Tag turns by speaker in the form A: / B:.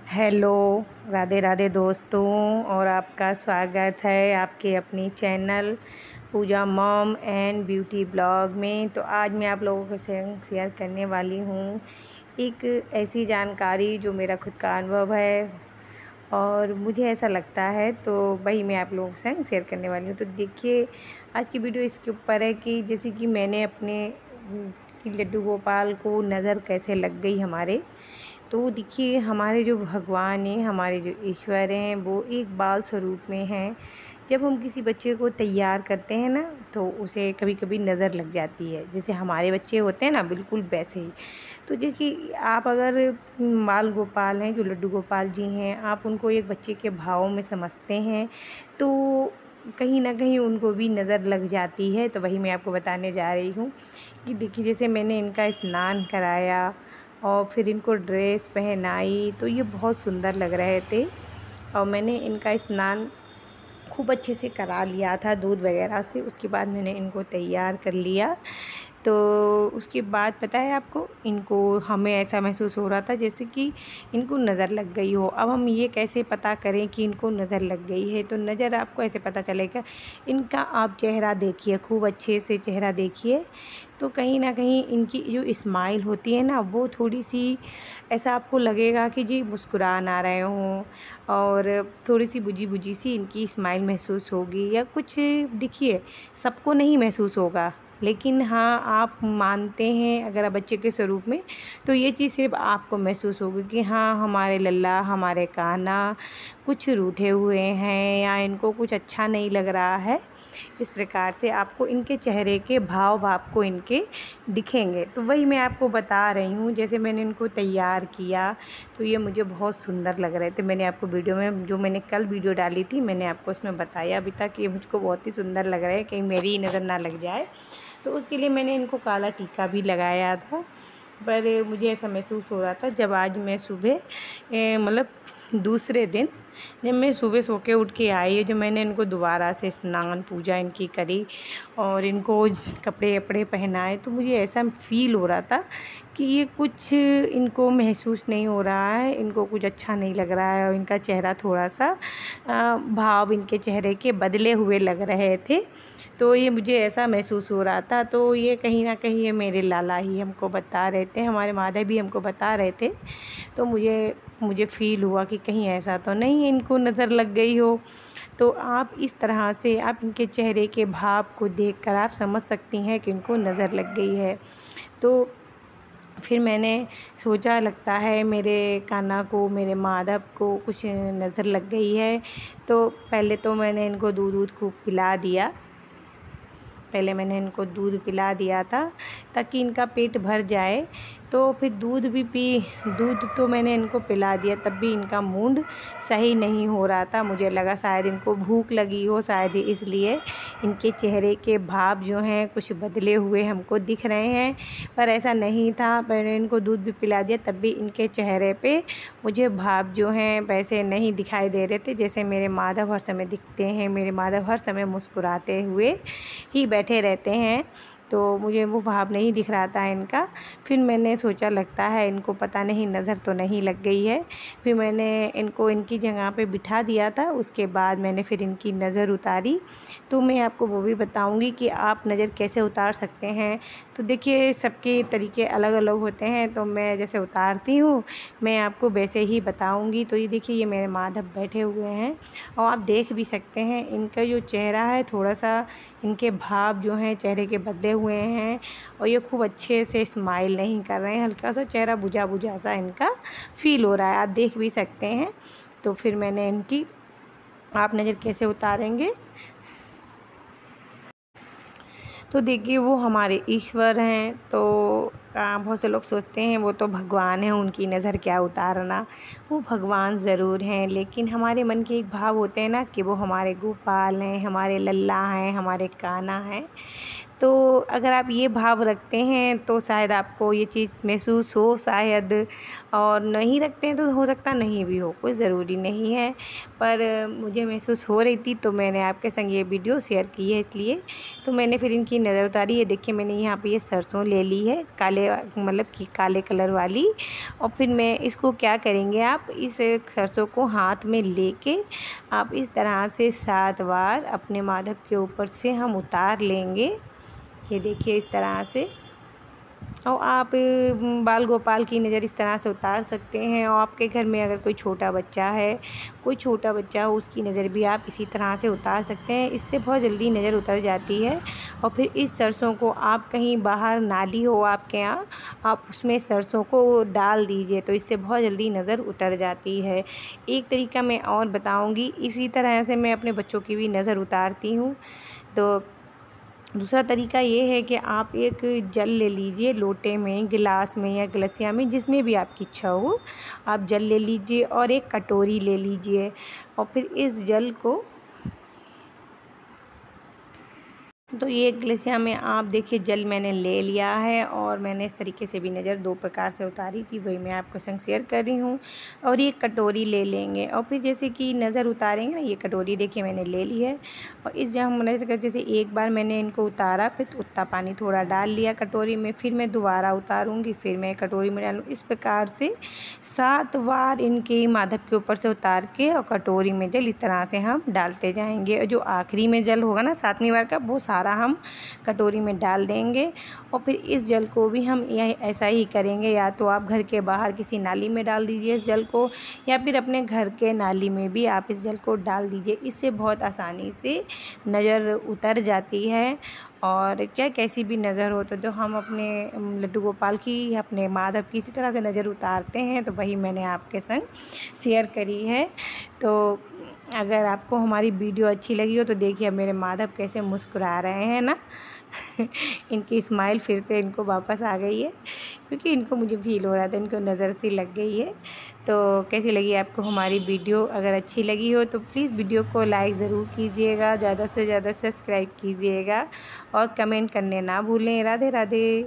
A: Hello, Radhe Radhe दोस्तों। और आपका स्वागत है आपके अपनी channel Puja mom and beauty blog में। तो आज मैं आप लोगों के संग शेयर करने वाली हूँ एक ऐसी जानकारी जो मेरा खुद का अनुभव है और मुझे ऐसा लगता है, तो वही मैं आप लोगों के संग शेयर करने वाली हूँ। तो देखिए, आज की वीडियो इसके ऊपर है कि जैसे कि मैंने अपने कि लड्डू गोपाल को नज़र कैसे लग गई हमारे। तो देखिए, हमारे जो भगवान हैं, हमारे जो ईश्वर हैं, वो एक बाल स्वरूप में हैं। जब हम किसी बच्चे को तैयार करते हैं ना, तो उसे कभी कभी नज़र लग जाती है, जैसे हमारे बच्चे होते हैं ना, बिल्कुल वैसे ही। तो देखिए, आप अगर बाल गोपाल हैं, जो लड्डू गोपाल जी हैं, आप उनको एक बच्चे के भाव में समझते हैं, तो कहीं ना कहीं उनको भी नज़र लग जाती है। तो वही मैं आपको बताने जा रही हूँ कि देखिए, जैसे मैंने इनका स्नान कराया और फिर इनको ड्रेस पहनाई, तो ये बहुत सुंदर लग रहे थे। और मैंने इनका स्नान खूब अच्छे से करा लिया था दूध वगैरह से। उसके बाद मैंने इनको तैयार कर लिया। तो उसके बाद पता है आपको, इनको हमें ऐसा महसूस हो रहा था जैसे कि इनको नज़र लग गई हो। अब हम ये कैसे पता करें कि इनको नज़र लग गई है? तो नज़र आपको ऐसे पता चलेगा, इनका आप चेहरा देखिए, खूब अच्छे से चेहरा देखिए, तो कहीं ना कहीं इनकी जो स्माइल होती है ना, वो थोड़ी सी ऐसा आपको लगेगा कि जी मुस्कुरा ना रहे हों, और थोड़ी सी बुझी बुझी सी इनकी स्माइल महसूस होगी या कुछ। देखिए, सबको नहीं महसूस होगा, लेकिन हाँ, आप मानते हैं अगर आप बच्चे के स्वरूप में, तो ये चीज़ सिर्फ आपको महसूस होगी कि हाँ, हमारे लल्ला, हमारे कान्हा कुछ रूठे हुए हैं या इनको कुछ अच्छा नहीं लग रहा है। इस प्रकार से आपको इनके चेहरे के भाव आपको इनके दिखेंगे। तो वही मैं आपको बता रही हूँ। जैसे मैंने इनको तैयार किया, तो ये मुझे बहुत सुंदर लग रहे थे। मैंने आपको वीडियो में, जो मैंने कल वीडियो डाली थी, मैंने आपको उसमें बताया भी था कि ये मुझको बहुत ही सुंदर लग रहे हैं, कहीं मेरी ही नज़र ना लग जाए। तो उसके लिए मैंने इनको काला टीका भी लगाया था। पर मुझे ऐसा महसूस हो रहा था जब आज मैं सुबह मतलब दूसरे दिन जब मैं सुबह सो के उठ के आई, जो मैंने इनको दोबारा से स्नान पूजा इनकी करी और इनको कपड़े वपड़े पहनाए, तो मुझे ऐसा फ़ील हो रहा था कि ये कुछ इनको महसूस नहीं हो रहा है, इनको कुछ अच्छा नहीं लग रहा है। और इनका चेहरा थोड़ा सा भाव इनके चेहरे के बदले हुए लग रहे थे। तो ये मुझे ऐसा महसूस हो रहा था। तो ये कहीं ना कहीं ये मेरे लाला ही हमको बता रहे थे, हमारे माधव भी हमको बता रहे थे। तो मुझे मुझे फ़ील हुआ कि कहीं ऐसा तो नहीं इनको नज़र लग गई हो। तो आप इस तरह से आप इनके चेहरे के भाव को देखकर आप समझ सकती हैं कि इनको नज़र लग गई है। तो फिर मैंने सोचा, लगता है मेरे कान्हा को, मेरे माधव को कुछ नज़र लग गई है। तो पहले तो मैंने इनको दूध खूब पिला दिया। पहले मैंने इनको दूध पिला दिया था ताकि इनका पेट भर जाए। तो फिर दूध तो मैंने इनको पिला दिया, तब भी इनका मूड सही नहीं हो रहा था। मुझे लगा शायद इनको भूख लगी हो, शायद इसलिए इनके चेहरे के भाव जो हैं कुछ बदले हुए हमको दिख रहे हैं। पर ऐसा नहीं था। मैंने इनको दूध भी पिला दिया, तब भी इनके चेहरे पे मुझे भाव जो हैं वैसे नहीं दिखाई दे रहे थे जैसे मेरे माधव हर समय दिखते हैं। मेरे माधव हर समय मुस्कुराते हुए ही बैठे रहते हैं, तो मुझे वो भाव नहीं दिख रहा था इनका। फिर मैंने सोचा, लगता है इनको पता नहीं नज़र तो नहीं लग गई है। फिर मैंने इनको इनकी जगह पे बिठा दिया था। उसके बाद मैंने फिर इनकी नज़र उतारी। तो मैं आपको वो भी बताऊंगी कि आप नज़र कैसे उतार सकते हैं। तो देखिए, सबके तरीके अलग अलग होते हैं, तो मैं जैसे उतारती हूँ मैं आपको वैसे ही बताऊँगी। तो ये देखिए, ये मेरे माधव बैठे हुए हैं और आप देख भी सकते हैं इनका जो चेहरा है, थोड़ा सा इनके भाव जो हैं चेहरे के बदले हुए हैं और ये खूब अच्छे से स्माइल नहीं कर रहे हैं। हल्का सा चेहरा बुझा बुझा सा इनका फ़ील हो रहा है, आप देख भी सकते हैं। तो फिर मैंने इनकी, आप नज़र कैसे उतारेंगे? तो देखिए, वो हमारे ईश्वर हैं। तो बहुत से लोग सोचते हैं वो तो भगवान हैं, उनकी नज़र क्या उतारना। वो भगवान ज़रूर हैं, लेकिन हमारे मन के एक भाव होते हैं ना कि वो हमारे गोपाल हैं, हमारे लल्ला हैं, हमारे कान्हा हैं। तो अगर आप ये भाव रखते हैं तो शायद आपको ये चीज़ महसूस हो शायद, और नहीं रखते हैं तो हो सकता नहीं भी हो, कोई ज़रूरी नहीं है। पर मुझे महसूस हो रही थी तो मैंने आपके संग ये वीडियो शेयर की है इसलिए। तो मैंने फिर इनकी नज़र उतारी। ये देखिए मैंने यहाँ पे ये सरसों ले ली है काले, मतलब कि काले कलर वाली। और फिर मैं इसको क्या करेंगे, आप इस सरसों को हाथ में लेके आप इस तरह से 7 बार अपने माधव के ऊपर से हम उतार लेंगे। ये देखिए इस तरह से। और आप बाल गोपाल की नज़र इस तरह से उतार सकते हैं। और आपके घर में अगर कोई छोटा बच्चा है, कोई छोटा बच्चा हो, उसकी नज़र भी आप इसी तरह से उतार सकते हैं। इससे बहुत जल्दी नज़र उतर जाती है। और फिर इस सरसों को आप कहीं बाहर नाली हो आपके यहाँ, आप उसमें सरसों को डाल दीजिए तो इससे बहुत जल्दी नज़र उतर जाती है। एक तरीका मैं और बताऊँगी, इसी तरह से मैं अपने बच्चों की भी नज़र उतारती हूँ। तो दूसरा तरीका ये है कि आप एक जल ले लीजिए, लोटे में, गिलास में या गिलसिया में, जिसमें भी आपकी इच्छा हो, आप जल ले लीजिए और एक कटोरी ले लीजिए। और फिर इस जल को, तो ये ग्लेसिया में आप देखिए जल मैंने ले लिया है और मैंने इस तरीके से भी नज़र 2 प्रकार से उतारी थी, वही मैं आपके संग शेयर कर रही हूँ। और ये कटोरी ले लेंगे और फिर जैसे कि नज़र उतारेंगे ना, ये कटोरी देखिए मैंने ले ली है। और इस जहाँ मैंने जैसे एक बार मैंने इनको उतारा, फिर उतना पानी थोड़ा डाल लिया कटोरी में, फिर मैं दोबारा उतारूँगी, फिर मैं कटोरी में डालूँ। इस प्रकार से 7 बार इनके माधव के ऊपर से उतार के और कटोरी में जल इस तरह से हम डालते जाएंगे। और जो आखिरी में जल होगा ना 7वीं बार का, वो सारा हम कटोरी में डाल देंगे। और फिर इस जल को भी हम ऐसा ही करेंगे, या तो आप घर के बाहर किसी नाली में डाल दीजिए इस जल को, या फिर अपने घर के नाली में भी आप इस जल को डाल दीजिए। इससे बहुत आसानी से नज़र उतर जाती है। और क्या कैसी भी नज़र हो तो हम अपने लड्डू गोपाल की, अपने माधव की इसी तरह से नज़र उतारते हैं। तो वही मैंने आपके संग शेयर करी है। तो अगर आपको हमारी वीडियो अच्छी लगी हो तो देखिए अब मेरे माधव कैसे मुस्कुरा रहे हैं ना। इनकी स्माइल फिर से इनको वापस आ गई है, क्योंकि इनको मुझे फील हो रहा था इनको नज़र सी लग गई है। तो कैसी लगी आपको हमारी वीडियो? अगर अच्छी लगी हो तो प्लीज़ वीडियो को लाइक ज़रूर कीजिएगा, ज़्यादा से ज़्यादा सब्सक्राइब कीजिएगा और कमेंट करने ना भूलें। राधे राधे।